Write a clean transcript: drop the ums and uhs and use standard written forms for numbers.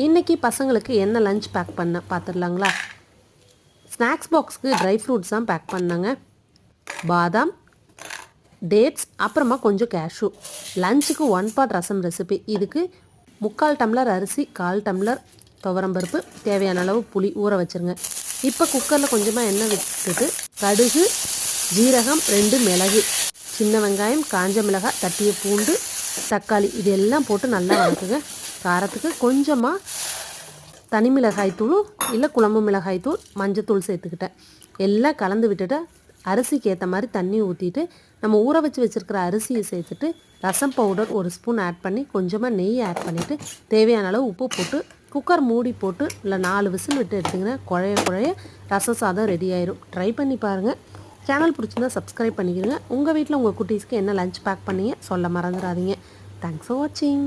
இன்றைக்கி பசங்களுக்கு என்ன லஞ்ச் பேக் பண்ண பார்த்துடலாங்களா? ஸ்நாக்ஸ் பாக்ஸுக்கு ட்ரை ஃப்ரூட்ஸ் தான் பேக் பண்ணாங்க. பாதாம், டேட்ஸ், அப்புறமா கொஞ்சம் கேஷ்யூ. லஞ்சுக்கு 1 பாட் ரசம் ரெசிபி. இதுக்கு 3/4 டம்ளர் அரிசி, 1/4 டம்ளர் துவரம்பருப்பு, தேவையான அளவு புளி ஊற வச்சுருங்க. இப்போ குக்கரில் கொஞ்சமாக எண்ணெய் விட்டுட்டு கடுகு, ஜீரகம், 2 மிளகு, சின்ன வெங்காயம், காஞ்ச மிளகாய், தட்டிய பூண்டு, தக்காளி இது எல்லாம் போட்டு நல்லா வதக்குங்க. காரத்துக்கு கொஞ்சமாக தனி மிளகாய் தூள் இல்லை குழம்பு மிளகாய் தூள், மஞ்சத்தூள் சேர்த்துக்கிட்டேன். எல்லாம் கலந்து விட்டுட்டு அரிசிக்கு ஏற்ற மாதிரி தண்ணி ஊற்றிட்டு நம்ம ஊற வச்சுருக்கிற அரிசியை சேர்த்துட்டு ரசம் பவுடர் 1 ஸ்பூன் ஆட் பண்ணி கொஞ்சமாக நெய் ஆட் பண்ணிவிட்டு தேவையான அளவு உப்பு போட்டு குக்கர் மூடி போட்டு இல்லை 4 விசில் விட்டு எடுத்திங்கன்னா குழைய ரசம் சாதம் ரெடி ஆயிரும். ட்ரை பண்ணி பாருங்கள். சேனல் பிடிச்சிருந்தா சப்ஸ்கிரைப் பண்ணிக்கிறங்க. உங்கள் வீட்டில் உங்கள் குட்டீஸ்க்கு என்ன லஞ்ச் பேக் பண்ணிங்க சொல்ல மறந்துடாதீங்க. தேங்க்ஸ் ஃபார் வாட்சிங்.